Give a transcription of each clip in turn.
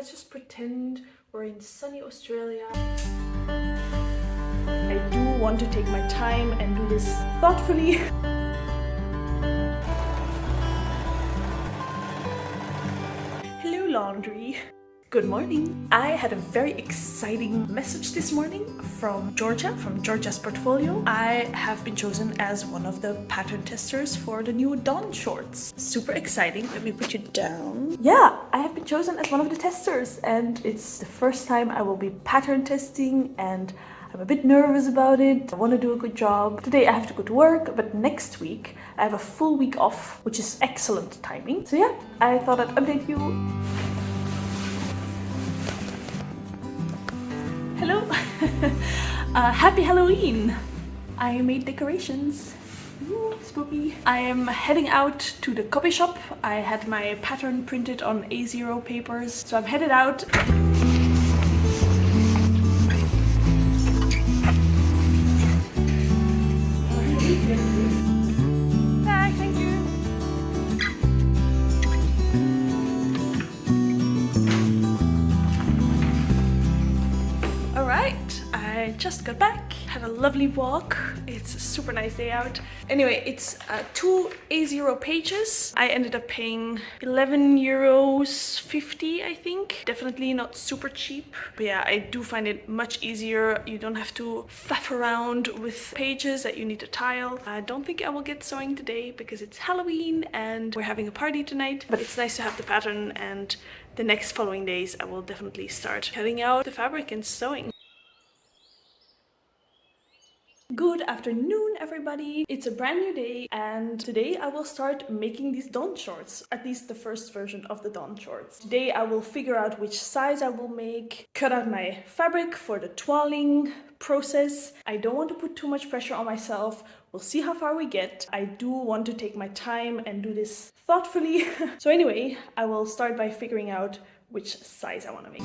let's just pretend we're in sunny Australia. I do want to take my time and do this thoughtfully. Hello, laundry. Good morning. I had a very exciting message this morning from Georgia's portfolio. I have been chosen as one of the pattern testers for the new Dawn shorts. Super exciting. Let me put you down. Yeah, I have been chosen as one of the testers, and it's the first time I will be pattern testing, and I'm a bit nervous about it. I want to do a good job. Today I have to go to work, but next week I have a full week off, which is excellent timing. So yeah, I thought I'd update you. Hello! Happy Halloween! I made decorations. Ooh, spooky. I am heading out to the copy shop. I had my pattern printed on A0 papers, so I'm headed out. Hi, thank you. Alright, I just got back, had a lovely walk. It's a super nice day out. Anyway, it's 2 A0 pages. I ended up paying €11.50, I think. Definitely not super cheap. But yeah, I do find it much easier. You don't have to faff around with pages that you need to tile. I don't think I will get sewing today because it's Halloween and we're having a party tonight. But it's nice to have the pattern, and the next following days I will definitely start cutting out the fabric and sewing. Good afternoon, everybody. It's a brand new day, and today I will start making these Dawn shorts, at least the first version of the Dawn shorts. Today I will figure out which size I will make, cut out my fabric for the toiling process. I don't want to put too much pressure on myself. We'll see how far we get. I do want to take my time and do this thoughtfully. So anyway, I will start by figuring out which size I want to make.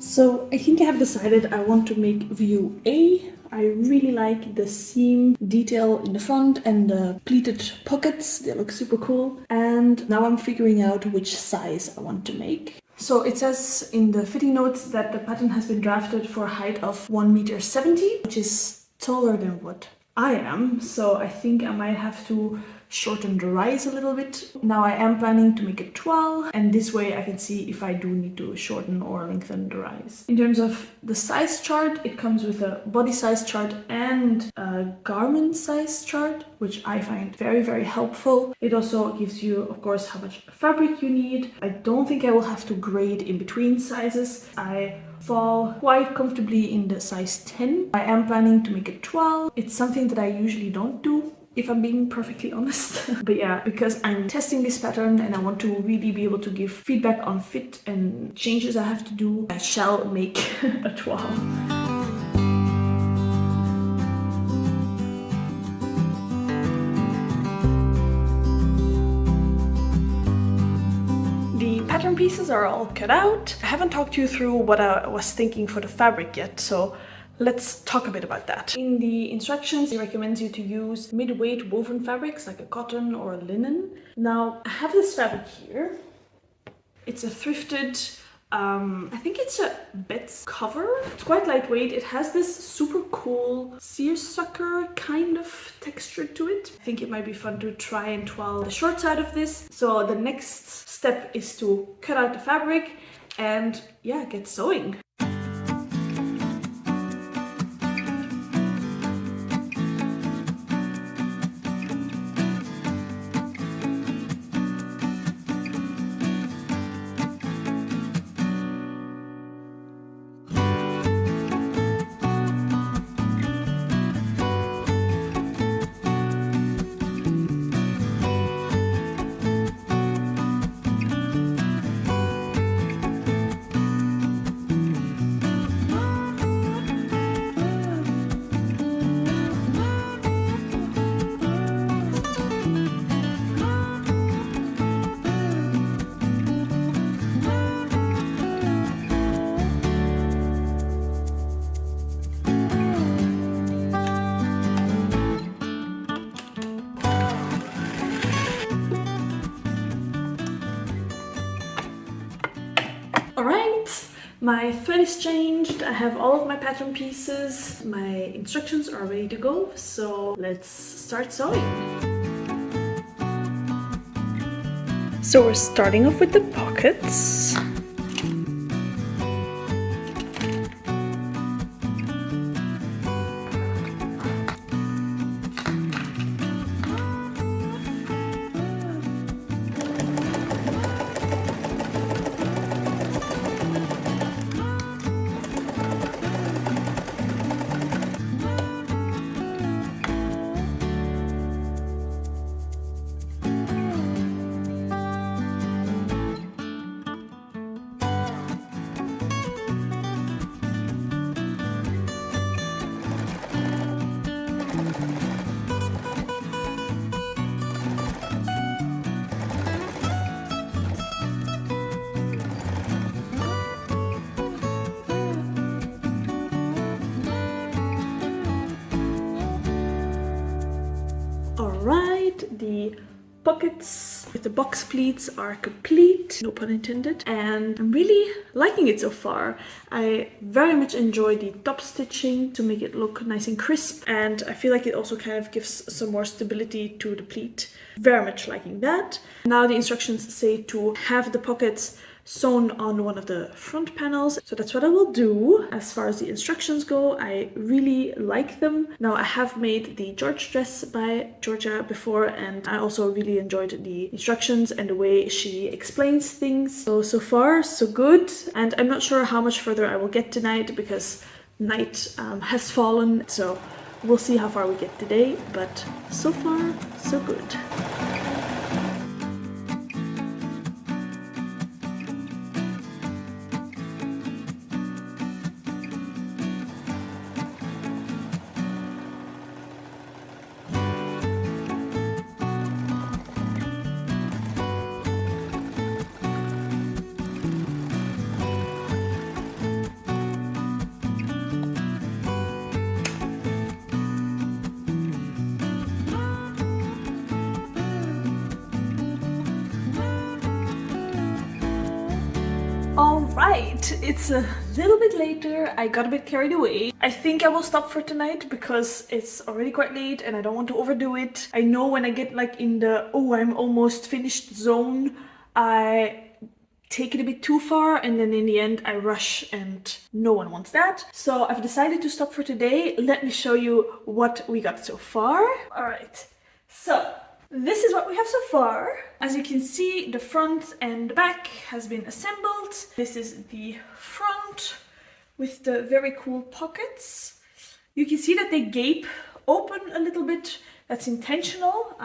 So I think I have decided I want to make view A. I really like the seam detail in the front and the pleated pockets. They look super cool. And now I'm figuring out which size I want to make. So it says in the fitting notes that the pattern has been drafted for a height of 1.70 m, which is taller than what I am. So I think I might have to shorten the rise a little bit. Now I am planning to make it 12, and this way I can see if I do need to shorten or lengthen the rise. In terms of the size chart, it comes with a body size chart and a garment size chart, which I find very, very helpful. It also gives you, of course, how much fabric you need. I don't think I will have to grade in between sizes. I fall quite comfortably in the size 10. I am planning to make it 12. It's something that I usually don't do, if I'm being perfectly honest. But yeah, because I'm testing this pattern and I want to really be able to give feedback on fit and changes I have to do, I shall make a 12. Pattern pieces are all cut out. I haven't talked you through what I was thinking for the fabric yet, so let's talk a bit about that. In the instructions, it recommends you to use mid-weight woven fabrics like a cotton or a linen. Now, I have this fabric here. It's a thrifted, I think it's a bed cover. It's quite lightweight. It has this super cool seersucker kind of texture to it. I think it might be fun to try and twirl the short side of this. So the next step is to cut out the fabric and yeah, get sewing. My thread is changed, I have all of my pattern pieces, my instructions are ready to go, so let's start sewing. So we're starting off with the pockets. Alright, the pockets with the box pleats are complete, no pun intended, and I'm really liking it so far. I very much enjoy the top stitching to make it look nice and crisp, and I feel like it also kind of gives some more stability to the pleat. Very much liking that. Now the instructions say to have the pockets sewn on one of the front panels, so that's what I will do. As far as the instructions go, I really like them. Now I have made the George dress by Georgia before, and I also really enjoyed the instructions and the way she explains things. So far so good, and I'm not sure how much further I will get tonight because night has fallen, so we'll see how far we get today, but so far so good. Alright, it's a little bit later. I got a bit carried away. I think I will stop for tonight because it's already quite late and I don't want to overdo it. I know when I get like in the oh I'm almost finished zone, I take it a bit too far and then in the end I rush and no one wants that. So I've decided to stop for today. Let me show you what we got so far. Alright, so this is what we have so far. As you can see, the front and the back has been assembled. This is the front with the very cool pockets. You can see that they gape open a little bit. That's intentional.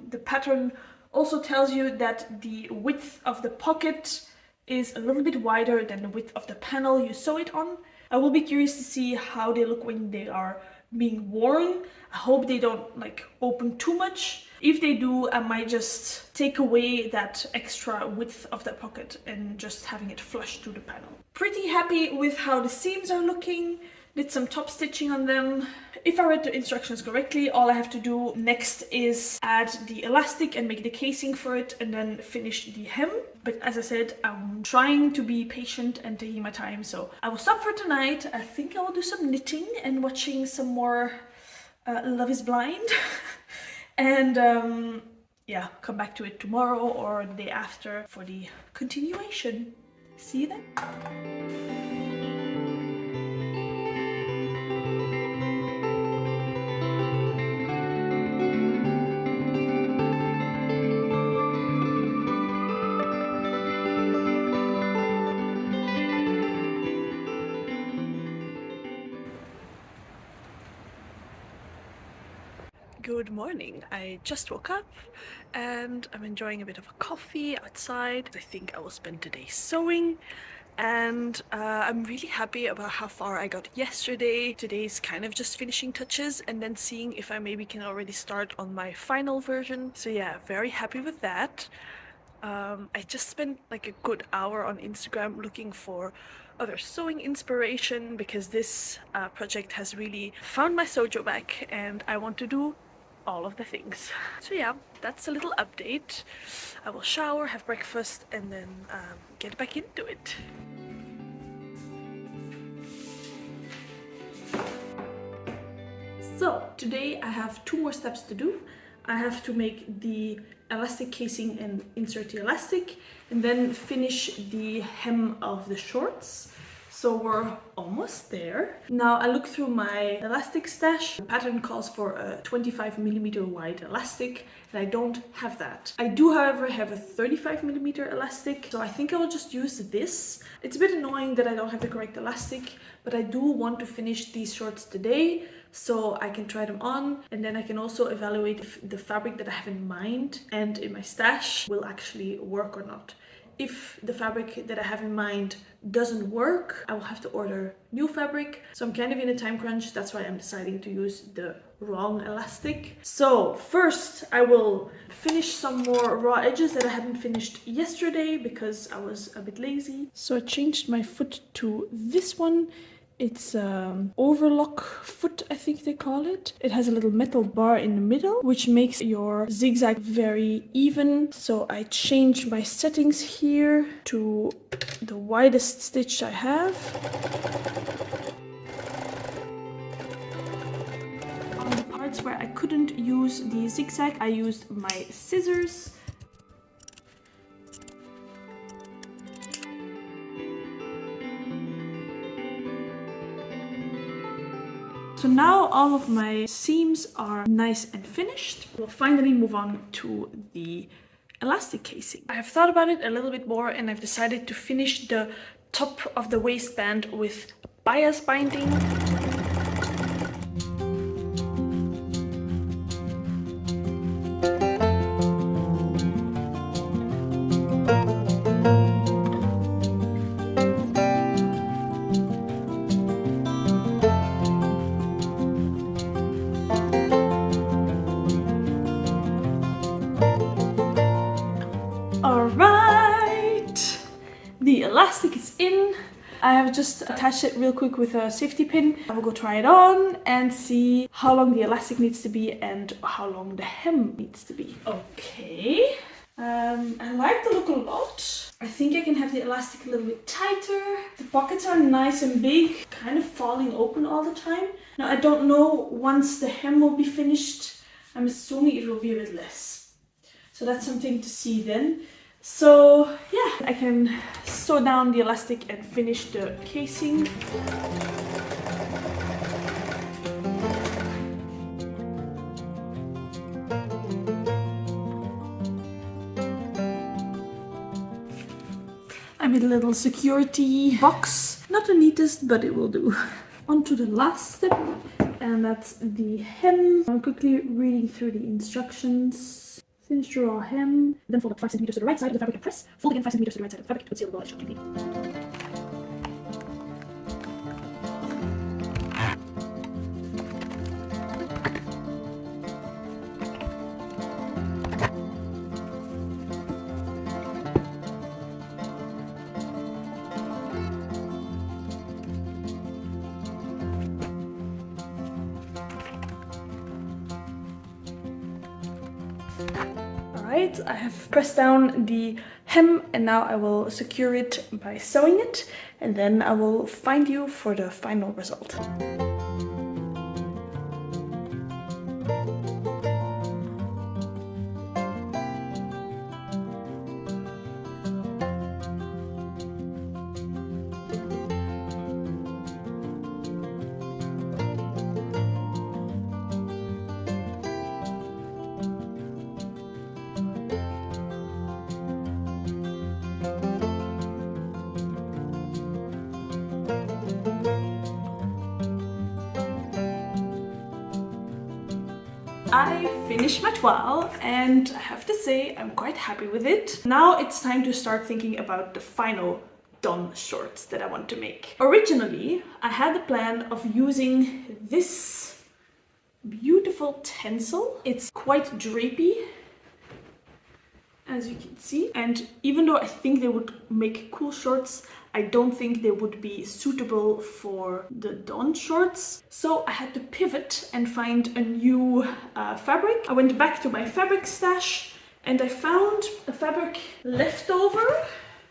The pattern also tells you that the width of the pocket is a little bit wider than the width of the panel you sew it on. I will be curious to see how they look when they are being worn. I hope they don't like open too much. If they do, I might just take away that extra width of that pocket and just having it flush to the panel. Pretty happy with how the seams are looking. Did some top stitching on them. If I read the instructions correctly, all I have to do next is add the elastic and make the casing for it and then finish the hem. But as I said, I'm trying to be patient and taking my time, so I will stop for tonight. I think I will do some knitting and watching some more Love is Blind. And yeah, come back to it tomorrow or the day after for the continuation. See you then. Good morning. I just woke up and I'm enjoying a bit of a coffee outside. I think I will spend today sewing, and I'm really happy about how far I got yesterday. Today's kind of just finishing touches and then seeing if I maybe can already start on my final version. So yeah, very happy with that. I just spent like a good hour on Instagram looking for other sewing inspiration because this project has really found my sojo back and I want to do all of the things. So yeah, that's a little update. I will shower, have breakfast, and then get back into it. So today I have 2 more steps to do. I have to make the elastic casing and insert the elastic, and then finish the hem of the shorts. So we're almost there. Now I look through my elastic stash. The pattern calls for a 25mm wide elastic, and I don't have that. I do, however, have a 35mm elastic, so I think I will just use this. It's a bit annoying that I don't have the correct elastic, but I do want to finish these shorts today so I can try them on, and then I can also evaluate if the fabric that I have in mind and in my stash will actually work or not. If the fabric that I have in mind doesn't work, I will have to order new fabric. So I'm kind of in a time crunch. That's why I'm deciding to use the wrong elastic. So first I will finish some more raw edges that I hadn't finished yesterday because I was a bit lazy. So I changed my foot to this one. It's overlock foot, I think they call it. It has a little metal bar in the middle, which makes your zigzag very even. So I changed my settings here to the widest stitch I have. On the parts where I couldn't use the zigzag, I used my scissors. So now all of my seams are nice and finished. We'll finally move on to the elastic casing. I have thought about it a little bit more, and I've decided to finish the top of the waistband with bias binding. The elastic is in. I have just attached it real quick with a safety pin. I will go try it on and see how long the elastic needs to be and how long the hem needs to be. Okay. I like the look a lot. I think I can have the elastic a little bit tighter. The pockets are nice and big, kind of falling open all the time. Now I don't know once the hem will be finished. I'm assuming it will be a bit less. So that's something to see then. So yeah, I can sew down the elastic and finish the casing. I made a little security box. Not the neatest, but it will do. On to the last step, and that's the hem. I'm quickly reading through the instructions. Finish your raw hem, then fold up 5 cm to the right side of the fabric and press. Fold again 5 cm to the right side of the fabric to conceal the raw edge completely. Alright, I have pressed down the hem and now I will secure it by sewing it, and then I will find you for the final result. I finished my toile and I have to say I'm quite happy with it. Now it's time to start thinking about the final done shorts that I want to make. Originally, I had the plan of using this beautiful tencel. It's quite drapey, as you can see, and even though I think they would make cool shorts, I don't think they would be suitable for the dawn shorts. So I had to pivot and find a new fabric. I went back to my fabric stash and I found a fabric leftover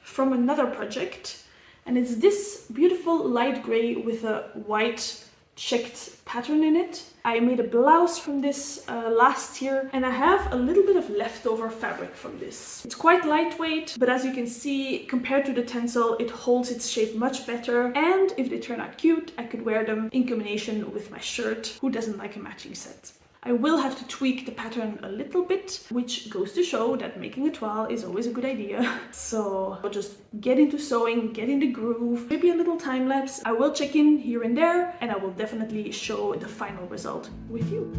from another project. And it's this beautiful light gray with a white checked pattern in it. I made a blouse from this last year, and I have a little bit of leftover fabric from this. It's quite lightweight, but as you can see, compared to the tencel, it holds its shape much better. And if they turn out cute, I could wear them in combination with my shirt. Who doesn't like a matching set? I will have to tweak the pattern a little bit, which goes to show that making a toile is always a good idea. So I'll just get into sewing, get in the groove, maybe a little time lapse. I will check in here and there, and I will definitely show the final result with you.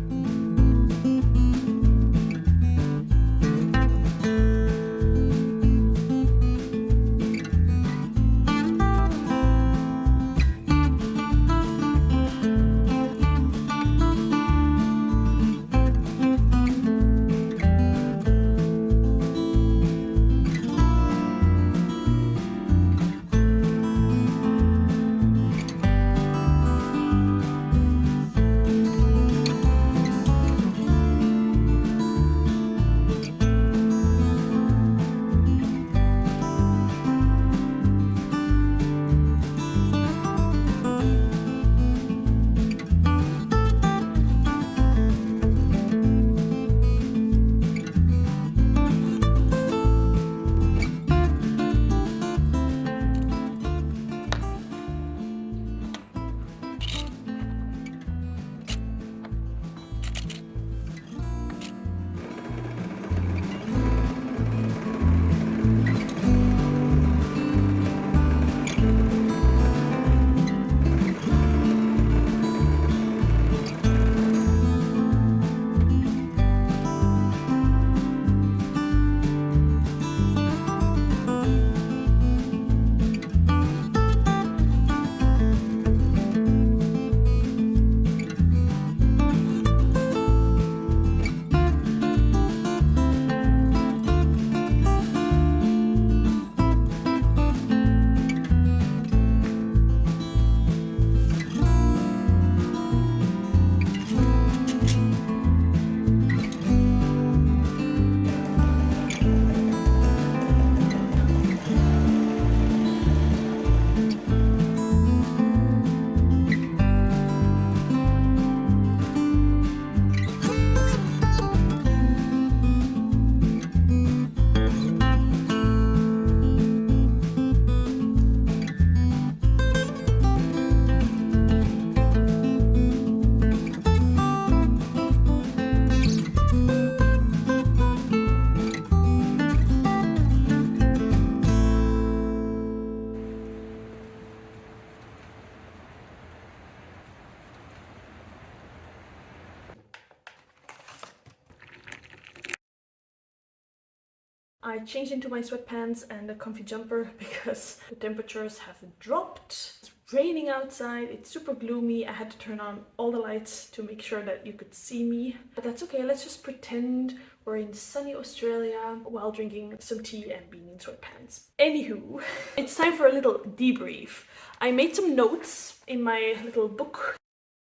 I changed into my sweatpants and a comfy jumper because the temperatures have dropped. It's raining outside, it's super gloomy. I had to turn on all the lights to make sure that you could see me. But that's okay, let's just pretend we're in sunny Australia while drinking some tea and being in sweatpants. Anywho, it's time for a little debrief. I made some notes in my little book.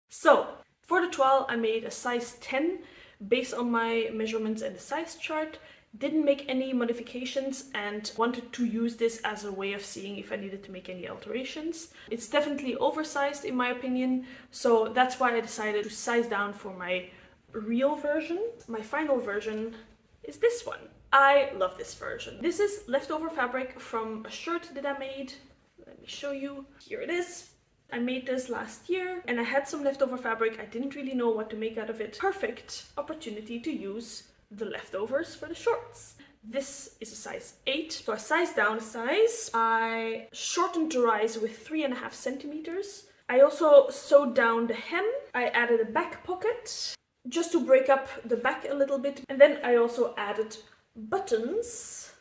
So, for the toile I made a size 10 based on my measurements and the size chart. Didn't make any modifications and wanted to use this as a way of seeing if I needed to make any alterations. It's definitely oversized in my opinion, so that's why I decided to size down for my real version. My final version is this one. I love this version. This is leftover fabric from a shirt that I made. Let me show you. Here it is. I made this last year and I had some leftover fabric. I didn't really know what to make out of it. Perfect opportunity to use the leftovers for the shorts. This is a size 8, so I sized down a size. I shortened the rise with 3.5 centimeters. I also sewed down the hem. I added a back pocket just to break up the back a little bit. And then I also added buttons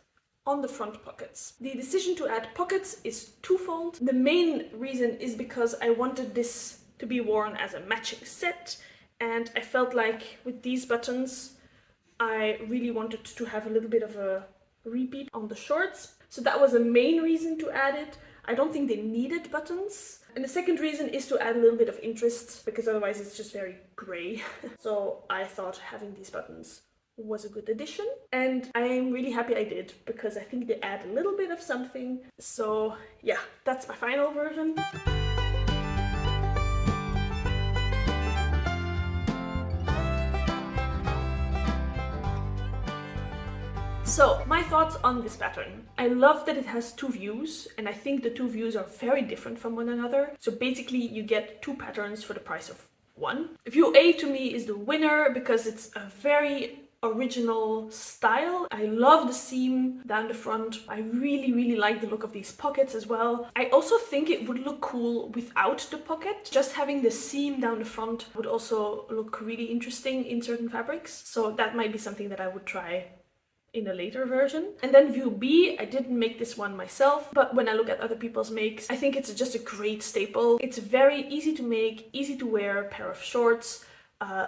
on the front pockets. The decision to add pockets is twofold. The main reason is because I wanted this to be worn as a matching set, and I felt like with these buttons I really wanted to have a little bit of a repeat on the shorts. So that was the main reason to add it. I don't think they needed buttons. And the second reason is to add a little bit of interest, because otherwise it's just very grey. So I thought having these buttons was a good addition. And I am really happy I did, because I think they add a little bit of something. So yeah, that's my final version. So, my thoughts on this pattern. I love that it has two views, and I think the two views are very different from one another. So basically you get two patterns for the price of one. View A to me is the winner because it's a very original style. I love the seam down the front. I really like the look of these pockets as well. I also think it would look cool without the pocket. Just having the seam down the front would also look really interesting in certain fabrics. So that might be something that I would try in a later version. And then view B, I didn't make this one myself, but when I look at other people's makes, I think it's just a great staple. It's very easy to make, easy to wear pair of shorts.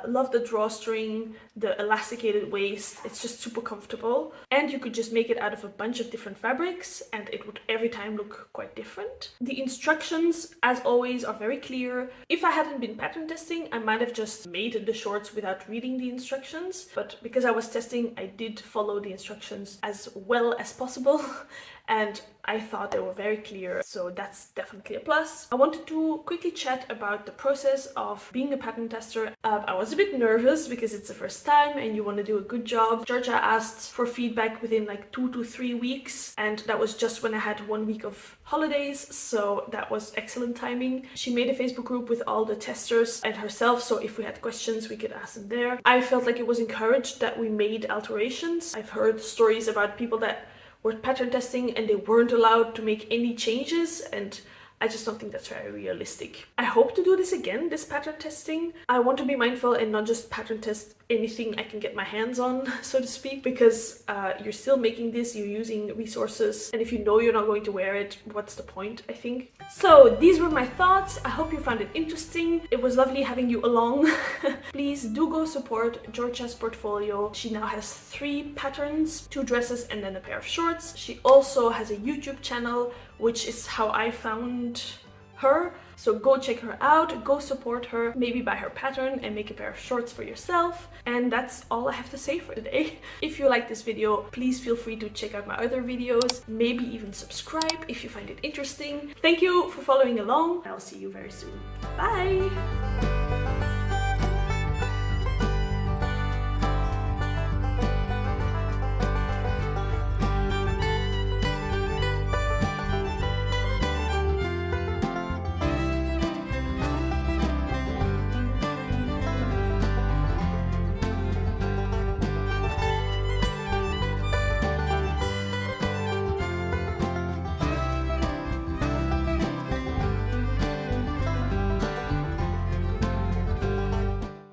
Love the drawstring, the elasticated waist, it's just super comfortable. And you could just make it out of a bunch of different fabrics and it would every time look quite different. The instructions, as always, are very clear. If I hadn't been pattern testing, I might have just made the shorts without reading the instructions. But because I was testing, I did follow the instructions as well as possible. And I thought they were very clear, so that's definitely a plus. I wanted to quickly chat about the process of being a pattern tester. I was a bit nervous because it's the first time and you want to do a good job. Georgia asked for feedback within like 2 to 3 weeks, and that was just when I had 1 week of holidays, so that was excellent timing. She made a Facebook group with all the testers and herself, so if we had questions we could ask them there. I felt like it was encouraged that we made alterations. I've heard stories about people that were pattern testing and they weren't allowed to make any changes, and I just don't think that's very realistic. I hope to do this again, this pattern testing. I want to be mindful and not just pattern test anything I can get my hands on, so to speak, because you're still making this, you're using resources, and if you know you're not going to wear it, what's the point, I think. So these were my thoughts. I hope you found it interesting. It was lovely having you along. Please do go support Georgia's portfolio. She now has 3 patterns, 2 dresses and then a pair of shorts. She also has a YouTube channel, which is how I found her. So go check her out, go support her, maybe buy her pattern and make a pair of shorts for yourself. And that's all I have to say for today. If you like this video, please feel free to check out my other videos, maybe even subscribe if you find it interesting. Thank you for following along. I'll see you very soon. Bye!